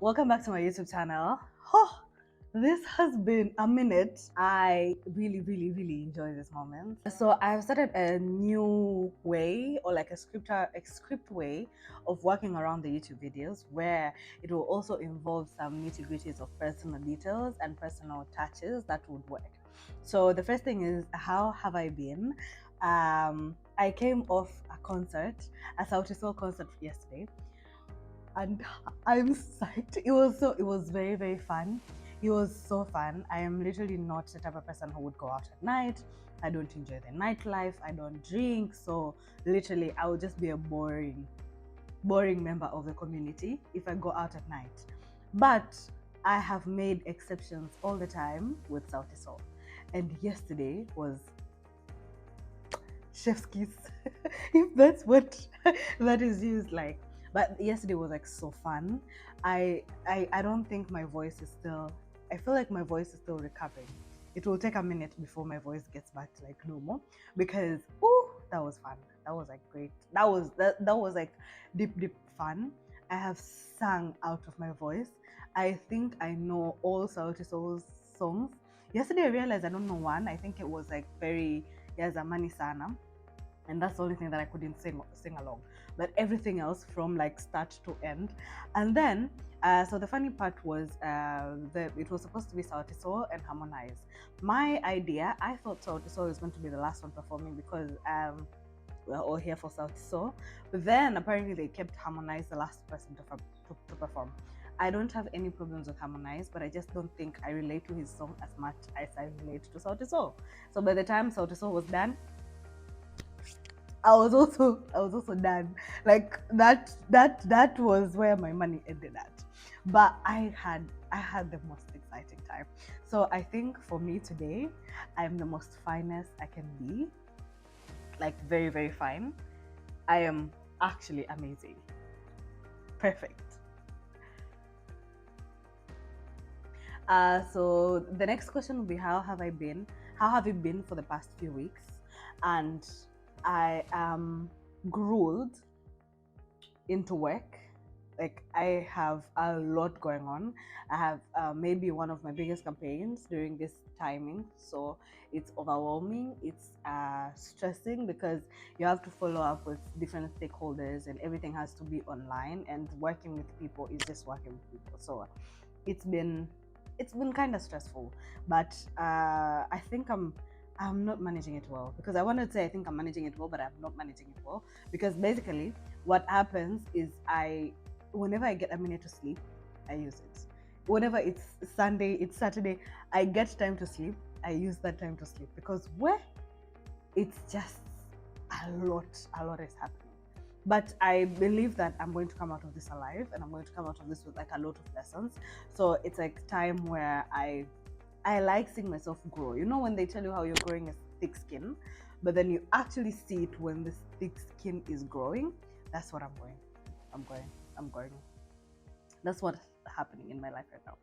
Welcome back to my YouTube channel. Oh, this has been a minute. I really enjoy this moment. So I've started a new way, or like a script way of working around the YouTube videos, where it will also involve some nitty-gritties of personal details and personal touches that would work. So the first thing is, how have I been? I came off a Sauti Sol concert yesterday, and I'm psyched. It was very fun. It was so fun. I am literally not the type of person who would go out at night. I don't enjoy the nightlife. I don't drink. So literally I would just be a boring member of the community if I go out at night. But I have made exceptions all the time with Sauti Sol. And yesterday was chef's kiss, if that's what that is used like. But yesterday was like so fun. I don't think my voice is still. I feel like my voice is still recovering. It will take a minute before my voice gets back to like normal, because that was fun. That was like great. That was like deep fun. I have sung out of my voice. I think I know all Sauti Soul's songs. Yesterday I realized I don't know one. I think it was like very Yazamani Sana, and that's the only thing that I couldn't sing along. But everything else from like start to end. And then so the funny part was it was supposed to be Sauti Sol and Harmonize. My idea, I thought Sauti Sol was going to be the last one performing, because we're all here for Sauti Sol. But then apparently they kept Harmonize the last person to perform. I don't have any problems with Harmonize, but I just don't think I relate to his song as much as I relate to Sauti Sol. So by the time Sauti Sol was done, I was also done. Like that was where my money ended at. But I had the most exciting time. So I think for me today, I'm the most finest I can be. Like very fine. I am actually amazing. Perfect. So the next question will be, how have I been? How have you been for the past few weeks? And I am grueled into work. Like I have a lot going on. I have maybe one of my biggest campaigns during this timing, so it's overwhelming. It's stressing, because you have to follow up with different stakeholders and everything has to be online, and working with people is just working with people. So it's been it's been kind of stressful, but I think I'm not managing it well, because I wanted to say I think I'm managing it well, but I'm not managing it well, because basically what happens is whenever I get a minute to sleep, I use it. Whenever it's Sunday, it's Saturday, I get time to sleep, I use that time to sleep, because where it's just a lot is happening. But I believe that I'm going to come out of this alive, and I'm going to come out of this with like a lot of lessons. So it's like time where I like seeing myself grow. You know, when they tell you how you're growing a thick skin, but then you actually see it when this thick skin is growing. That's what I'm going. I'm going. That's what's happening in my life right now.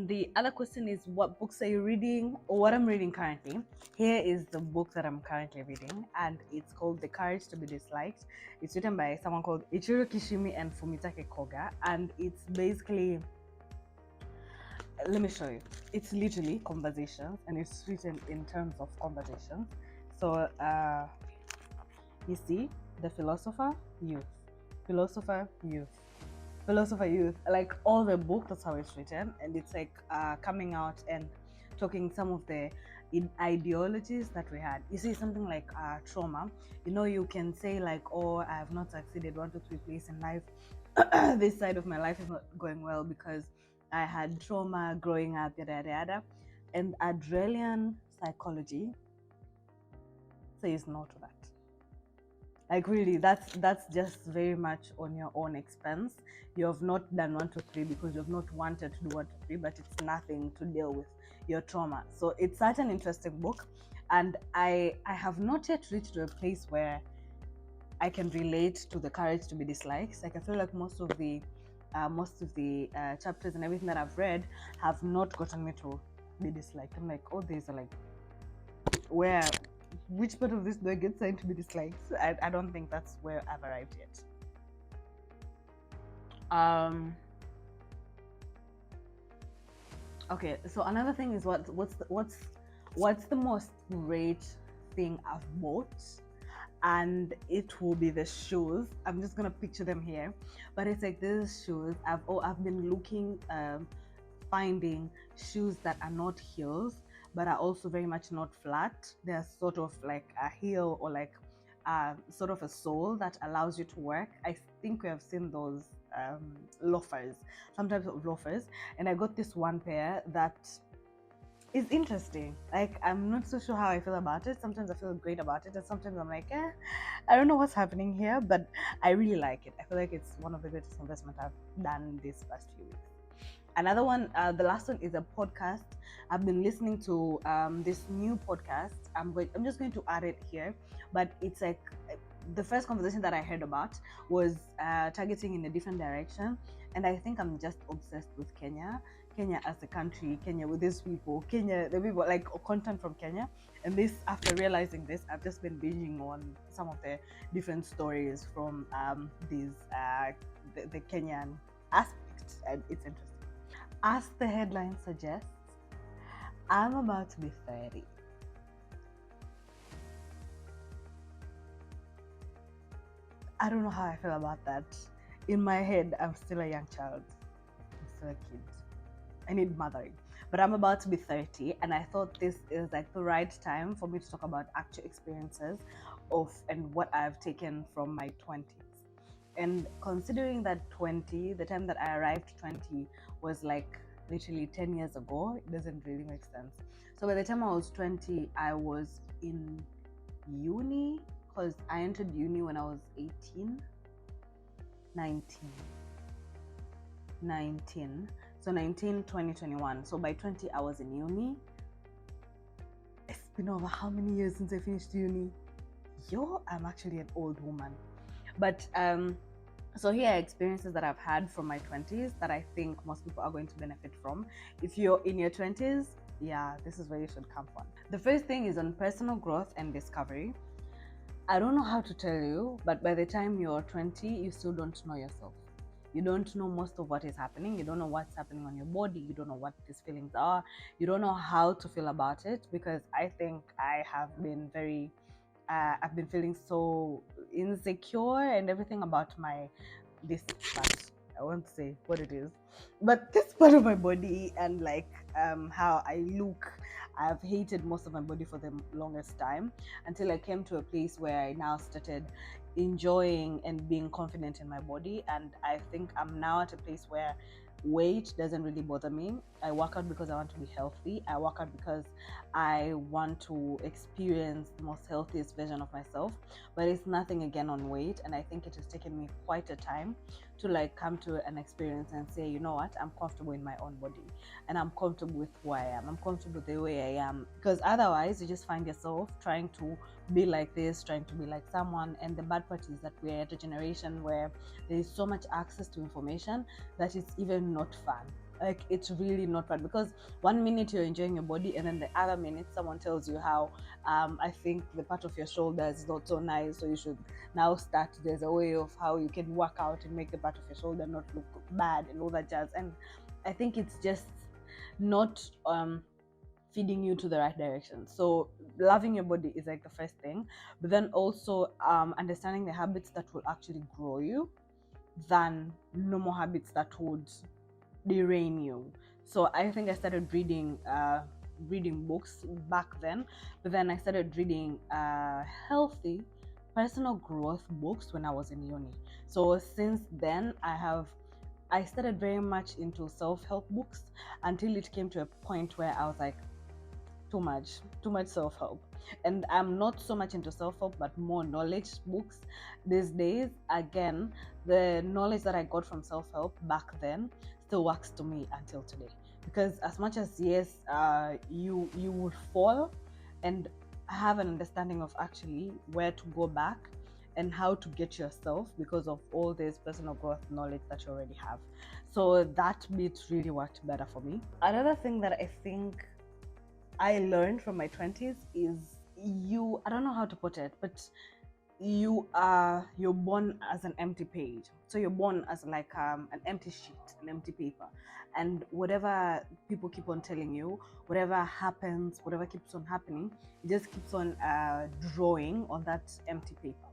The other question is, what books are you reading, or what I'm reading currently? Here is the book that I'm currently reading, and it's called The Courage to be Disliked. It's written by someone called Ichiro Kishimi and Fumitake Koga, and it's basically, let me show you. It's literally conversations, and it's written in terms of conversations. So you see, the philosopher, youth, like all the book, that's how it's written. And it's like coming out and talking some of the ideologies that we had. You see, something like trauma, you can say like, oh, I have not succeeded 1 2 3 place in life. This side of my life is not going well because I had trauma growing up, yada. And Adrelian psychology says no to that. Like really, that's just very much on your own expense. You have not done 1 2 3 because you have not wanted to do 1 2 3, but it's nothing to deal with your trauma. So it's such an interesting book, and I have not yet reached to a place where I can relate to The Courage to be Disliked. Like I feel like most of the chapters and everything that I've read have not gotten me to be disliked. I'm like, oh, these are like, where, which part of this do I get signed to be disliked? I don't think that's where I've arrived yet. Um, okay, so another thing is what's the most great thing I've bought, and it will be the shoes. I'm just gonna picture them here, but it's like these shoes. I've been looking, finding shoes that are not heels, but are also very much not flat. They're sort of like a heel, or like sort of a sole that allows you to work. I think we have seen those loafers, some types of loafers, and I got this one pair that is interesting. Like, I'm not so sure how I feel about it. Sometimes I feel great about it, and sometimes I'm like, I don't know what's happening here, but I really like it. I feel like it's one of the greatest investments I've done this past few weeks. Another one, the last one, is a podcast. I've been listening to this new podcast. I'm just going to add it here, but it's like the first conversation that I heard about was targeting in a different direction, and I think I'm just obsessed with Kenya as a country, Kenya with these people, Kenya, the people, like content from Kenya. And this, after realizing this, I've just been binging on some of the different stories from the Kenyan aspect, and it's interesting. As the headline suggests, I'm about to be 30. I don't know how I feel about that. In my head, I'm still a young child. I'm still a kid. I need mothering. But I'm about to be 30, and I thought this is like the right time for me to talk about actual experiences and what I've taken from my 20s. And considering that the time that I arrived 20 was like literally 10 years ago, it doesn't really make sense. So by the time I was 20, I was in uni, because I entered uni when I was 18, 19. So 19, 20, 21. So by 20, I was in uni. It's been over how many years since I finished uni? I'm actually an old woman. But so here are experiences that I've had from my 20s that I think most people are going to benefit from. If you're in your 20s, yeah, this is where you should come from. The first thing is on personal growth and discovery. I don't know how to tell you, but by the time you're 20, you still don't know yourself. You don't know most of what is happening. You don't know what's happening on your body. You don't know what these feelings are. You don't know how to feel about it, because I think I have been I've been feeling so insecure and everything about this part. I won't say what it is, but this part of my body, and like how I look. I've hated most of my body for the longest time, until I came to a place where I now started enjoying and being confident in my body. And I think I'm now at a place where weight doesn't really bother me. I work out because I want to be healthy. I work out because I want to experience the most healthiest version of myself. But it's nothing again on weight, and I think it has taken me quite a time to like come to an experience and say, you know what, I'm comfortable in my own body, and I'm comfortable with who I am. I'm comfortable with the way I am, because otherwise you just find yourself trying to be like this, trying to be like someone. And the bad part is that we're at a generation where there is so much access to information that it's even not fun. Like, it's really not fun, because one minute you're enjoying your body, and then the other minute someone tells you how I think the part of your shoulder is not so nice, so you should now start, there's a way of how you can work out and make the part of your shoulder not look bad and all that jazz. And I think it's just not feeding you to the right direction. So loving your body is like the first thing, but then also understanding the habits that will actually grow you than normal habits that would drain you. So I think I started reading books back then, but then I started reading healthy personal growth books when I was in uni. So since then I started very much into self-help books, until it came to a point where I was like, too much self-help. And I'm not so much into self-help, but more knowledge books these days. Again, the knowledge that I got from self-help back then still works to me until today, because as much as, yes, you would fall and have an understanding of actually where to go back and how to get yourself, because of all this personal growth knowledge that you already have. So that bit really worked better for me. Another thing that I think I learned from my 20s is I don't know how to put it, but you're born as an empty page. So you're born as like an empty sheet, an empty paper, and whatever people keep on telling you, whatever happens, whatever keeps on happening, it just keeps on drawing on that empty paper,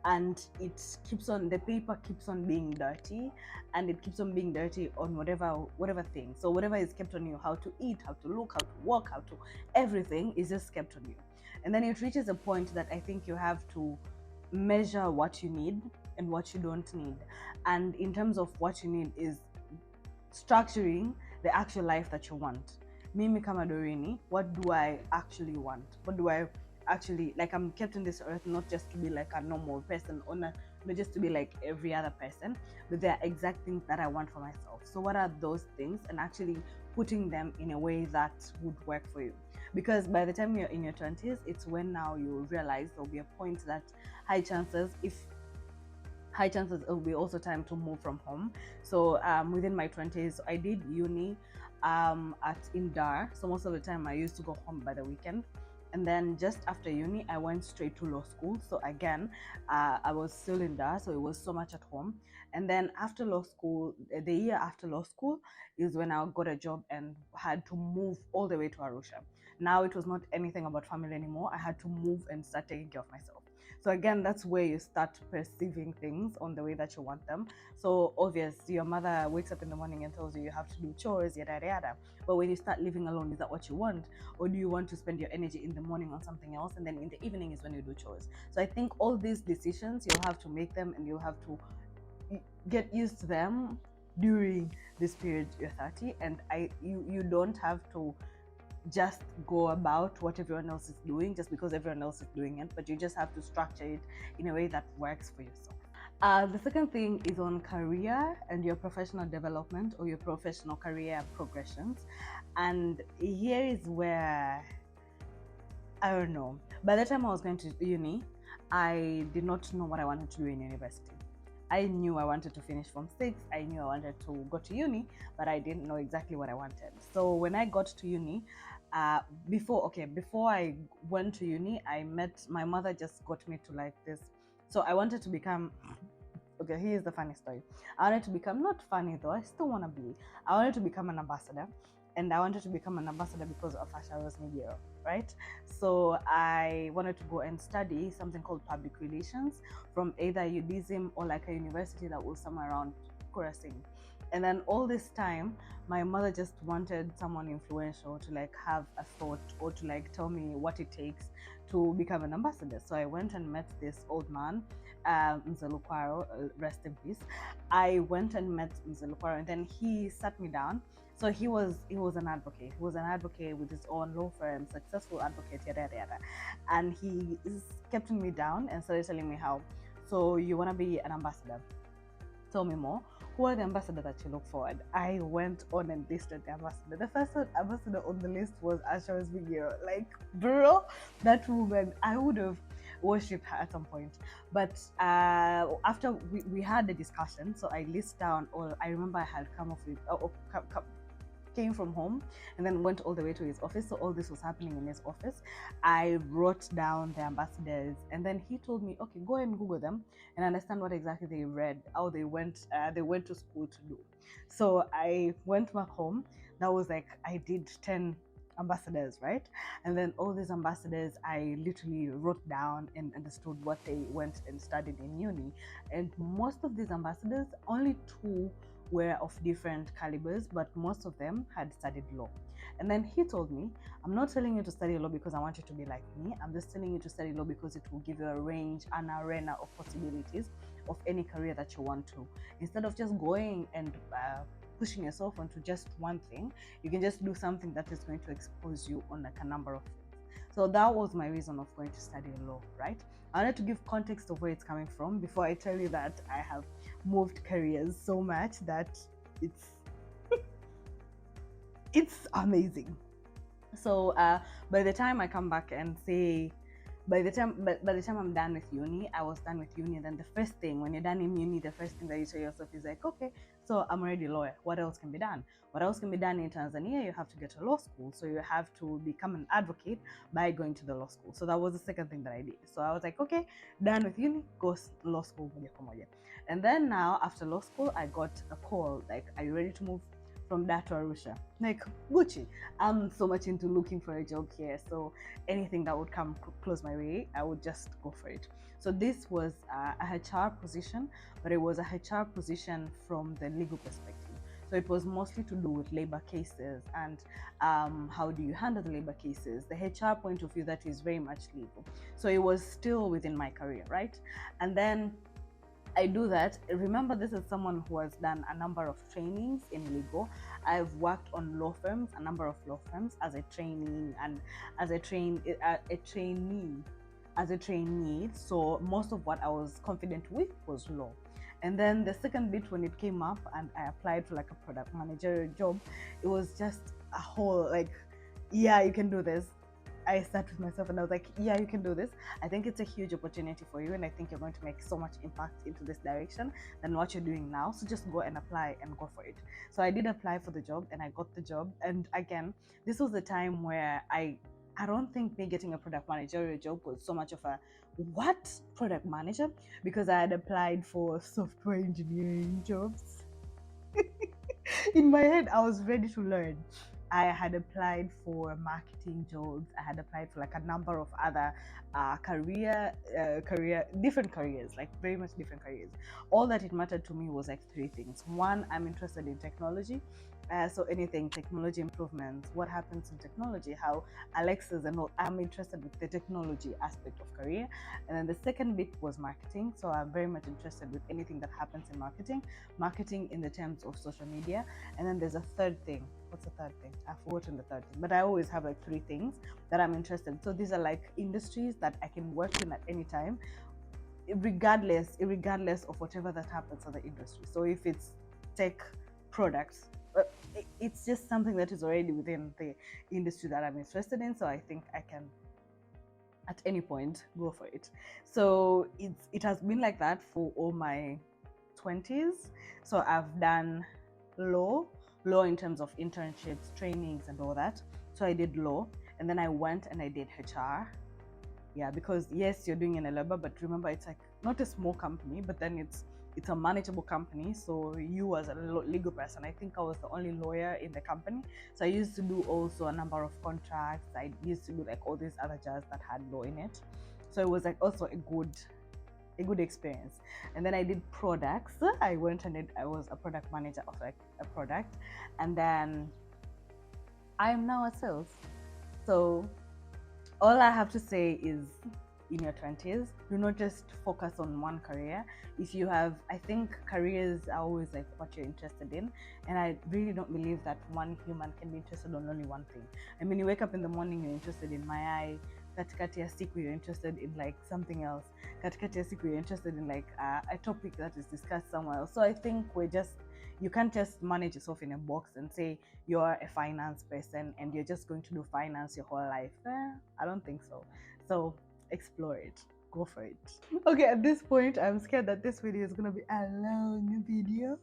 and the paper keeps on being dirty, and it keeps on being dirty on whatever thing. So whatever is kept on you, how to eat, how to look, how to walk, how to everything is just kept on you. And then it reaches a point that I think you have to measure what you need and what you don't need. And in terms of what you need is structuring the actual life that you want. Mimi kama Dorini, what do I actually want? What do I actually like? I'm kept in this earth not just to be like a normal person or not just to be like every other person, but there are exact things that I want for myself. So what are those things, and actually putting them in a way that would work for you? Because by the time you're in your 20s, it's when now you realize there'll be a point that high chances it'll be also time to move from home. So within my 20s, I did uni at Indar. So most of the time I used to go home by the weekend. And then just after uni, I went straight to law school. So again, I was still in Dar, so it was so much at home. And then after law school, the year after law school is when I got a job and had to move all the way to Arusha. Now it was not anything about family anymore. I had to move and start taking care of myself. So again, that's where you start perceiving things on the way that you want them. So obvious, your mother wakes up in the morning and tells you you have to do chores, yada yada. But when you start living alone, is that what you want? Or do you want to spend your energy in the morning on something else, and then in the evening is when you do chores? So I think all these decisions, you'll have to make them, and you'll have to get used to them during this period you're 30. And you don't have to just go about what everyone else is doing just because everyone else is doing it, but you just have to structure it in a way that works for yourself. The second thing is on career and your professional development or your professional career progressions. And here is where, I don't know, by the time I was going to uni, I did not know what I wanted to do in university. I knew I wanted to finish Form 6, I knew I wanted to go to uni, but I didn't know exactly what I wanted. So when I got to uni, before I went to uni, my mother just got me to like this. So I wanted to become, okay, here's the funny story. I wanted to become, not funny though, I still want to be, I wanted to become an ambassador. And I wanted to become an ambassador because of Asharo's Media, right? So I wanted to go and study something called public relations from either UDSM or like a university that was somewhere around Kurasing. And then all this time, my mother just wanted someone influential to like have a thought or to like tell me what it takes to become an ambassador. So I went and met this old man, Mzelukwaro, rest in peace. I went and met Mzelukwaro, and then he sat me down. So he was an advocate. He was an advocate with his own law firm, successful advocate, yada yada yada. And he kept me down and started telling me how. So you want to be an ambassador? Tell me more. Who are the ambassadors that you look forward? I went on and listed the ambassador. The first ambassador on the list was Asha's video. Like, bro, that woman, I would have worshipped her at some point. But after we had the discussion, so I list down all. I remember I had come off with came from home and then went all the way to his office. So all this was happening in his office. I wrote down the ambassadors, and then he told me, okay, go and Google them and understand what exactly they read, how they went to school to do. So I went back home. That was like, I did 10 ambassadors, right? And then all these ambassadors, I literally wrote down and understood what they went and studied in uni. And most of these ambassadors, only 2 were of different calibers, but most of them had studied law. And then he told me, I'm not telling you to study law because I want you to be like me. I'm just telling you to study law because it will give you a range, an arena of possibilities of any career that you want to. Instead of just going and pushing yourself onto just one thing, you can just do something that is going to expose you on like a number of things. So that was my reason of going to study law, right? I wanted to give context of where it's coming from before I tell you that I have moved careers so much that it's it's amazing. So by the time I come back and say, by the time I'm done with uni, I was done with uni. Then the first thing, when you're done in uni, the first thing that you tell yourself is like, okay, So I'm already a lawyer. What else can be done? What else can be done in Tanzania? You have to get a law school. So you have to become an advocate by going to the law school. So that was the second thing that I did. So I was like, okay, done with uni, go law school moja kwa moja. And then now after law school, I got a call like, are you ready to move from that to Arusha? Like, Gucci, I'm so much into looking for a job here. So anything that would come close my way, I would just go for it. So this was a HR position, but it was a HR position from the legal perspective. So it was mostly to do with labor cases and how do you handle the labor cases, the HR point of view that is very much legal. So it was still within my career, right? And then I do that. Remember, this is someone who has done a number of trainings in legal. I've worked on law firms, a number of law firms as a trainee and as a trainee. So most of what I was confident with was law. And then the second bit, when it came up and I applied for like a product manager job, it was just a whole like, yeah, you can do this. I sat with myself and I was like, yeah, you can do this. I think it's a huge opportunity for you, and I think you're going to make so much impact into this direction than what you're doing now. So just go and apply and go for it. So I did apply for the job and I got the job. And again, this was the time where I don't think me getting a product managerial job was so much of a what product manager, because I had applied for software engineering jobs. In my head, I was ready to learn. I had applied for marketing jobs. I had applied for like a number of other different careers, like very much different careers. All that it mattered to me was like three things. One, I'm interested in technology. So anything technology improvements, what happens in technology, how Alexas and all, I'm interested with the technology aspect of career. And then the second bit was marketing. So I'm very much interested with anything that happens in marketing in the terms of social media. And then there's a third thing. What's the third thing? I've forgotten the third thing, but I always have like three things that I'm interested in. So these are like industries that I can work in at any time, regardless of whatever that happens in the industry. So if it's tech products, it's just something that is already within the industry that I'm interested in. So I think I can at any point go for it. So it has been like that for all my 20s. So I've done law in terms of internships, trainings, and all that. So I did law, and then I went and I did HR. Yeah, because yes, you're doing an LLB, but remember, it's like not a small company, but then it's a manageable company. So you as a legal person, I think I was the only lawyer in the company. So I used to do also a number of contracts. I used to do like all these other jobs that had law in it. So it was like also a good experience. And then I did products. I went and I was a product manager of like a product, and then I am now a sales. So all I have to say is, in your 20s, do not just focus on one career. If you have, I think careers are always like what you're interested in, and I really don't believe that one human can be interested on only one thing. I mean, you wake up in the morning, you're interested in my eye. Katikati ya siku, you're interested in like something else. Katikati ya siku, you're interested in like a topic that is discussed somewhere else. So I think you can't just manage yourself in a box and say you're a finance person and you're just going to do finance your whole life. I don't think so. So explore it, go for it. Okay, at this point, I'm scared that this video is gonna be a long video.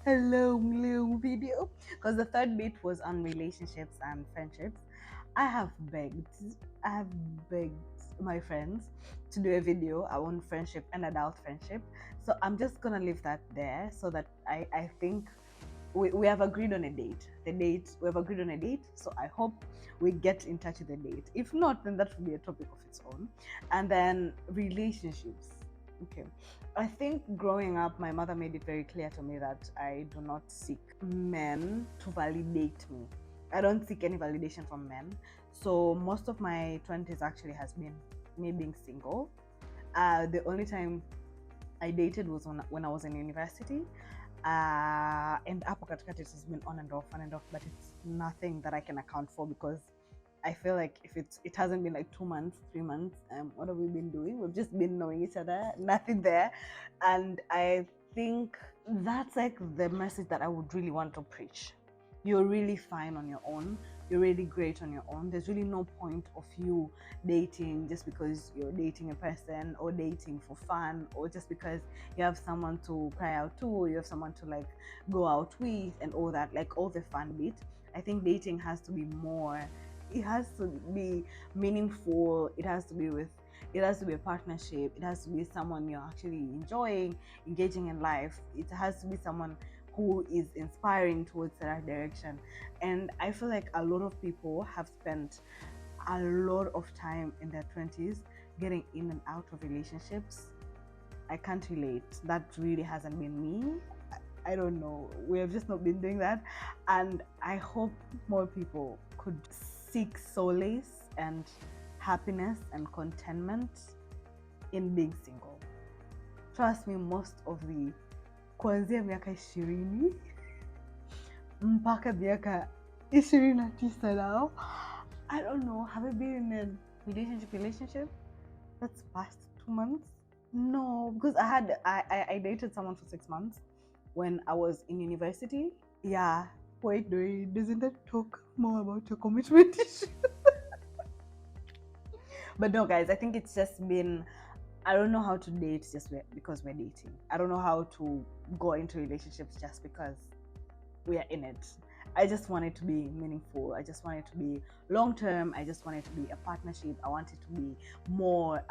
A long video, because the third bit was on relationships and friendships. I have begged my friends to do a video on friendship and adult friendship. So I'm just gonna leave that there, so that I think we have agreed on a date. We have agreed on a date. So I hope we get in touch with the date. If not, then that will be a topic of its own. And then relationships. Okay. I think growing up, my mother made it very clear to me that I do not seek men to validate me. I don't seek any validation from men. So most of my 20s actually has been me being single. The only time I dated was when I was in university. And hapo katikati it has been on and off, but it's nothing that I can account for, because I feel like if it hasn't been like 2 months, 3 months, what have we been doing? We've just been knowing each other, nothing there. And I think that's like the message that I would really want to preach. You're really fine on your own. you're really great on your own. There's really no point of you dating just because you're dating a person, or dating for fun, or just because you have someone to cry out to, or you have someone to like go out with and all that, like all the fun bit. I think dating has to be more, it has to be meaningful. It has to be a partnership. It has to be someone you're actually enjoying, engaging in life. It has to be someone who is inspiring towards that direction. And I feel like a lot of people have spent a lot of time in their 20s getting in and out of relationships. I can't relate. That really hasn't been me. I don't know. We have just not been doing that. And I hope more people could seek solace and happiness and contentment in being single. Trust me, most of the kuanzia miaka 20 mpaka miaka 29 now, I don't know, have I been in a relationship that's past 2 months? No, because I dated someone for 6 months when I was in university. Yeah. Wait, doesn't that talk more about your commitment issue? But no, guys, I think it's just been, I don't know how to date just because we're dating. I don't know how to go into relationships just because we are in it. I just want it to be meaningful. I just want it to be long term. I just want it to be a partnership. I want it to be more,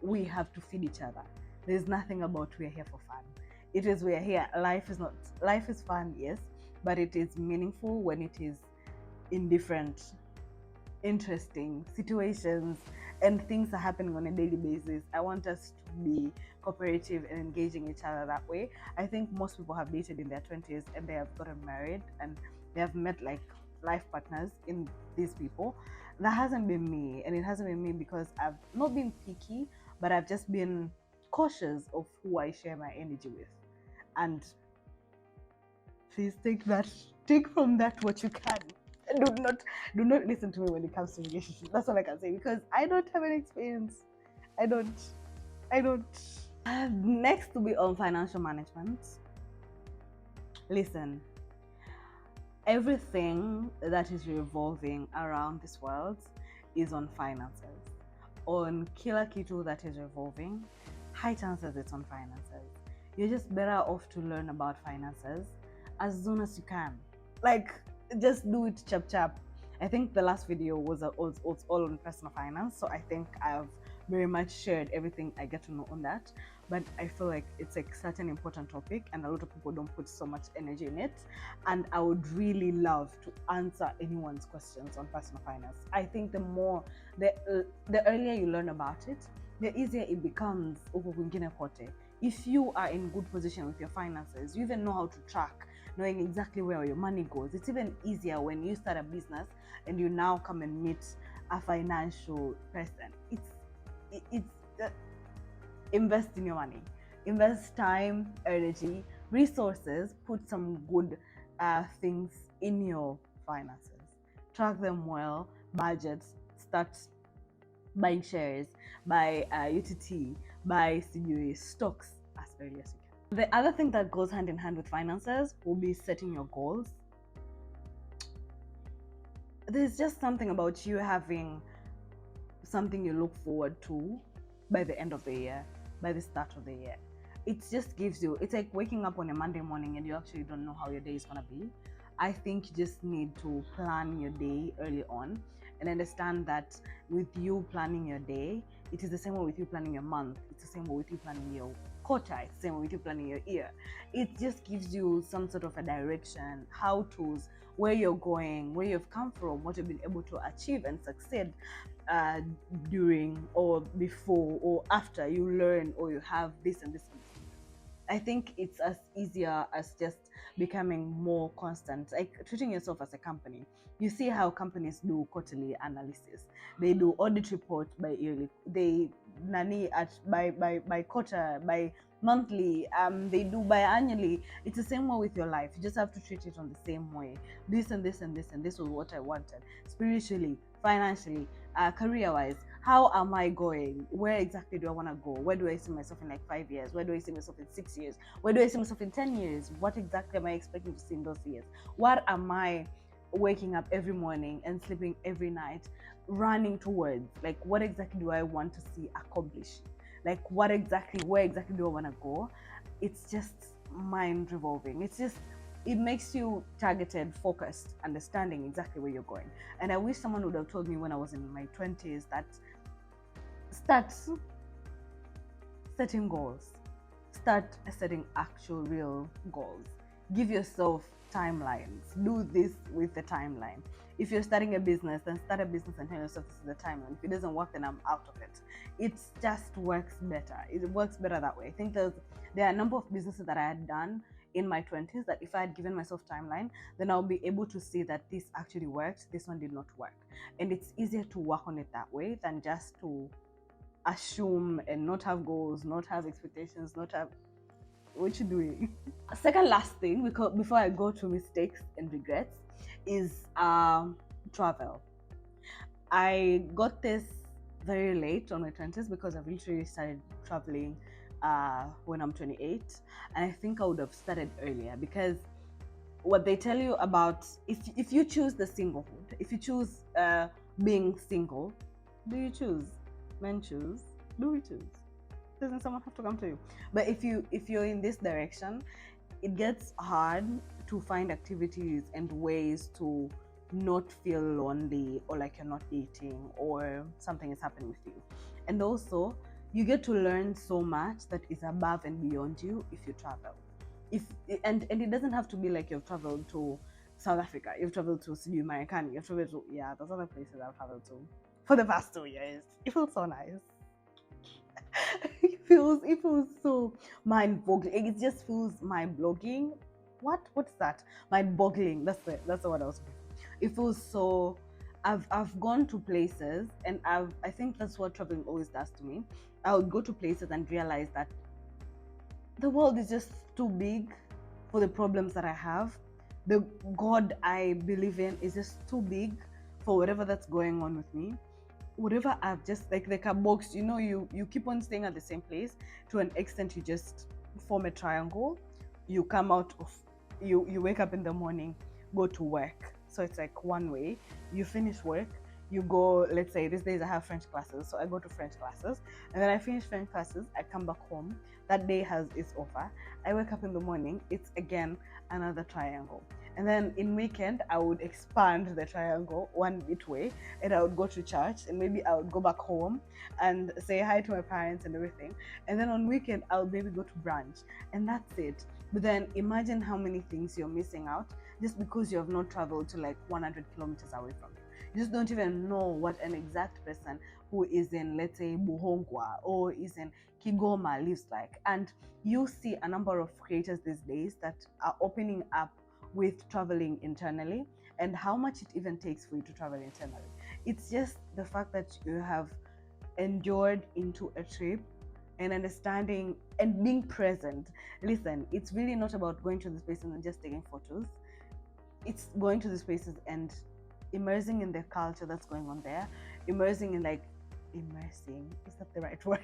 we have to feed each other. There's nothing about we're here for fun. It is we're here. Life is fun, yes, but it is meaningful when it is in different interesting situations and things are happening on a daily basis. I want us to be cooperative and engaging each other that way. I think most people have dated in their 20s and they have gotten married and they have met like life partners in these people. That hasn't been me, and it hasn't been me because I've not been picky, but I've just been cautious of who I share my energy with. And please take from that what you can. Do not listen to me when it comes to relationships. That's all I can say, because I don't have any experience. I don't. Next to be on financial management. Listen, everything that is revolving around this world is on finances. On kila kitu that is revolving, high chances it's on finances. You're just better off to learn about finances as soon as you can. Like, just do it chap. I think the last video was all on personal finance, so I think I've very much shared everything I get to know on that. But I feel like it's like such an important topic and a lot of people don't put so much energy in it, and I would really love to answer anyone's questions on personal finance. I think the earlier you learn about it, the easier it becomes. If you are in good position with your finances, you even know how to track, knowing exactly where your money goes. It's even easier when you start a business and you now come and meet a financial person. Invest in your money. Invest time, energy, resources. Put some good things in your finances. Track them well. Budget. Start buying shares, buy UTT, buy CUA stocks as early as you can. The other thing that goes hand in hand with finances will be setting your goals. There's just something about you having something you look forward to by the end of the year, by the start of the year. It just gives you, it's like waking up on a Monday morning and you actually don't know how your day is going to be. I think you just need to plan your day early on and understand that with you planning your day, it is the same way with you planning your month. It's the same way with you planning your quarter. It's the same way with you planning your year. It just gives you some sort of a direction, how-tos, where you're going, where you've come from, what you've been able to achieve and succeed during or before or after you learn or you have this and this and this. I think it's as easier as just becoming more constant, like treating yourself as a company. You see how companies do quarterly analysis. They do audit report by yearly. They by quarter, by monthly. They do biannually. It's the same way with your life. You just have to treat it on the same way. This and this and this and this was what I wanted. Spiritually, financially, career-wise. How am I going? Where exactly do I want to go? Where do I see myself in like 5 years? Where do I see myself in 6 years? Where do I see myself in 10 years? What exactly am I expecting to see in those years? waking up every morning and sleeping every night, running towards like what exactly do I want to see accomplished, like where exactly do I want to go. It's just mind revolving. It makes you targeted, focused, understanding exactly where you're going. And I wish someone would have told me when I was in my 20s that start setting goals, start setting actual real goals. Give yourself timelines. Do this with the timeline. If you're starting a business, then start a business and tell yourself this is the timeline. If it doesn't work, then I'm out of it. It just works better. It works better that way. I think there are a number of businesses that I had done in my 20s that if I had given myself timeline, then I'll be able to see that this actually worked, this one did not work. And it's easier to work on it that way than just to assume and not have goals, not have expectations, not have what you doing. Second last thing, because before I go to mistakes and regrets, is travel. I got this very late on my 20s because I've literally started traveling when I'm 28, and I think I would have started earlier because what they tell you about if you choose the singlehood, if you choose being single, do you choose? Men choose. Do we choose? Doesn't someone have to come to you? But if you're in this direction, it gets hard to find activities and ways to not feel lonely or like you're not dating or something is happening with you. And also, you get to learn so much that is above and beyond you if you travel. And it doesn't have to be like you've traveled to South Africa, you've traveled to American, you've traveled to those other places I've traveled to for the past 2 years. It feels so nice. It feels so mind-boggling. It just feels mind-blogging. What's that? Mind-boggling. That's the word I was looking for. It feels so. I've gone to places, and I think that's what traveling always does to me. I would go to places and realize that the world is just too big for the problems that I have. The God I believe in is just too big for whatever that's going on with me. Whatever I've just like a box, you keep on staying at the same place to an extent you just form a triangle. You come out of you wake up in the morning, go to work. So it's like one way. You finish work, you go, let's say these days I have French classes, so I go to French classes, and then I finish French classes, I come back home. That day is over. I wake up in the morning, it's again another triangle. And then in weekend, I would expand the triangle one bit way, and I would go to church, and maybe I would go back home and say hi to my parents and everything. And then on weekend, I would maybe go to brunch, and that's it. But then imagine how many things you're missing out just because you have not traveled to like 100 kilometers away from you. You just don't even know what an exact person who is in, let's say, Buhongwa or is in Kigoma lives like. And you see a number of creators these days that are opening up with traveling internally and how much it even takes for you to travel internally. It's just the fact that you have endured into a trip and understanding and being present. Listen, it's really not about going to the spaces and just taking photos. It's going to the spaces and immersing in the culture that's going on there, immersing, is that the right word?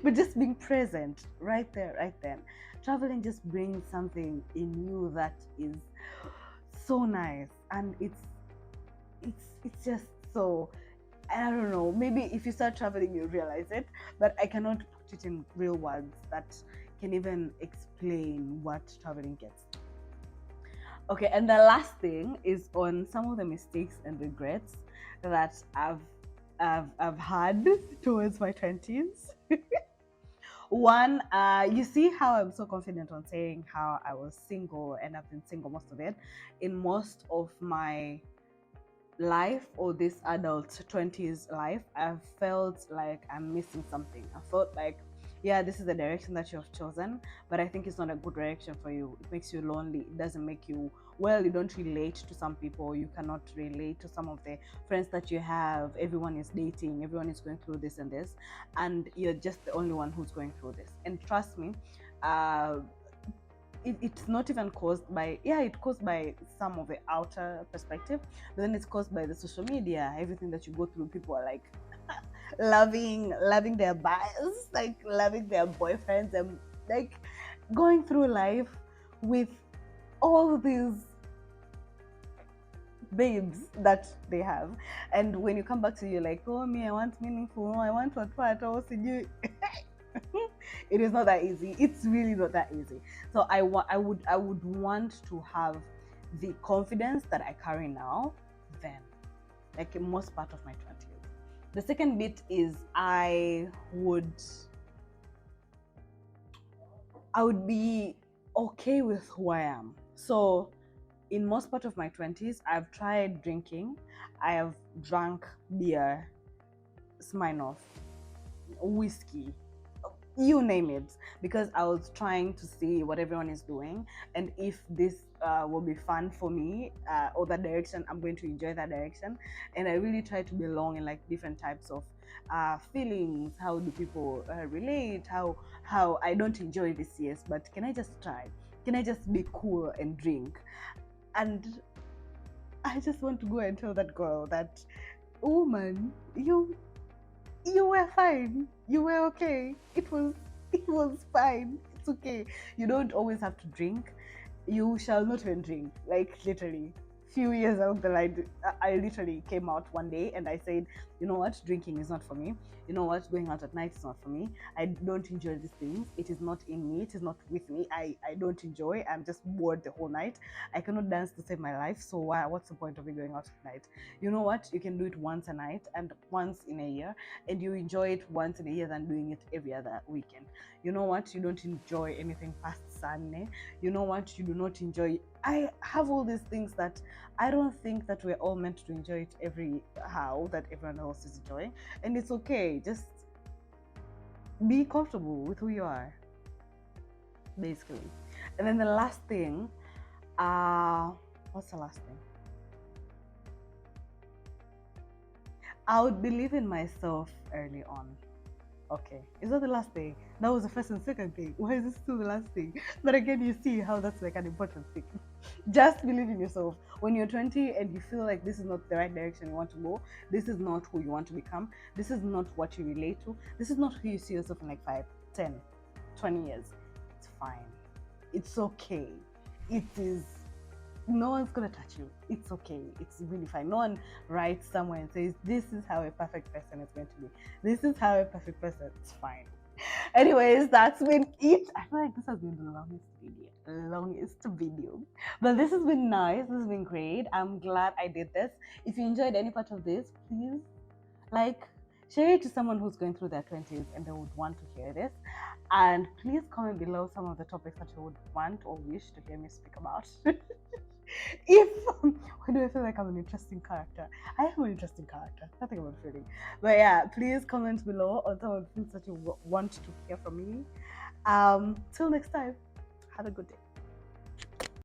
But just being present right there, right then. Traveling just brings something in you that is so nice, and it's just so, I don't know, maybe if you start traveling you'll realize it, but I cannot put it in real words that can even explain what traveling gets. Okay, and the last thing is on some of the mistakes and regrets that I've had towards my 20s. One, you see how I'm so confident on saying how I was single and I've been single most of it. In most of my life or this adult 20s life, I've felt like I'm missing something. I felt like, yeah, this is the direction that you have chosen, but I think it's not a good direction for you. It makes you lonely. It doesn't make you, well, you don't relate to some people. You cannot relate to some of the friends that you have. Everyone is dating. Everyone is going through this and this. And you're just the only one who's going through this. And trust me, it's not even caused by, it's caused by some of the outer perspective, but then it's caused by the social media. Everything that you go through, people are like loving their bios, like loving their boyfriends, and like going through life with all these babes that they have. And when you come back to you like, oh me, I want meaningful, no, I want what oh you it is not that easy. It's really not that easy. So I would want to have the confidence that I carry now then, like in most part of my 20s. The second bit is I would be okay with who I am. So in most part of my 20s, I've tried drinking. I have drank beer, Smirnoff, whiskey, you name it, because I was trying to see what everyone is doing, and if this will be fun for me, or that direction, I'm going to enjoy that direction. And I really try to belong in like different types of feelings. How do people relate? How I don't enjoy this, yes, but can I just try? Can I just be cool and drink? And I just want to go and tell that girl that, woman, you were fine. You were okay. It was fine. It's okay. You don't always have to drink. You shall not even drink. Like literally. Few years out the line, I literally came out one day and I said, you know what, drinking is not for me. You know what, going out at night is not for me. I don't enjoy these things. It is not in me. It is not with me. I don't enjoy. I'm just bored the whole night. I cannot dance to save my life. So what's the point of me going out at night? You know what? You can do it once a night and once in a year, and you enjoy it once in a year than doing it every other weekend. You know what? You don't enjoy anything past Sunday. You know what? You do not enjoy. I have all these things that I don't think that we're all meant to enjoy it every how that everyone else is enjoying, and it's okay. Just be comfortable with who you are, basically. And then the last thing, what's the last thing? I would believe in myself early on. Okay, is that the last thing? That was the first and second thing. Why is this still the last thing? But again, you see how that's like an important thing. Just believe in yourself. When you're 20 and you feel like this is not the right direction you want to go, this is not who you want to become, this is not what you relate to, this is not who you see yourself in like 5, 10, 20 years, it's fine. It's okay. It is, no one's gonna touch you. It's okay. It's really fine. No one writes somewhere and says, this is how a perfect person is going to be. This is how a perfect person. It's fine. Anyways, that's been it. I feel like this has been the longest video. But this has been nice. This has been great. I'm glad I did this. If you enjoyed any part of this, please like share it to someone who's going through their 20s and they would want to hear this. And please comment below some of the topics that you would want or wish to hear me speak about. If why do I feel like I'm an interesting character? I am an interesting character. Nothing about feeling. But yeah, please comment below on some of the things that you want to hear from me. Till next time, have a good day.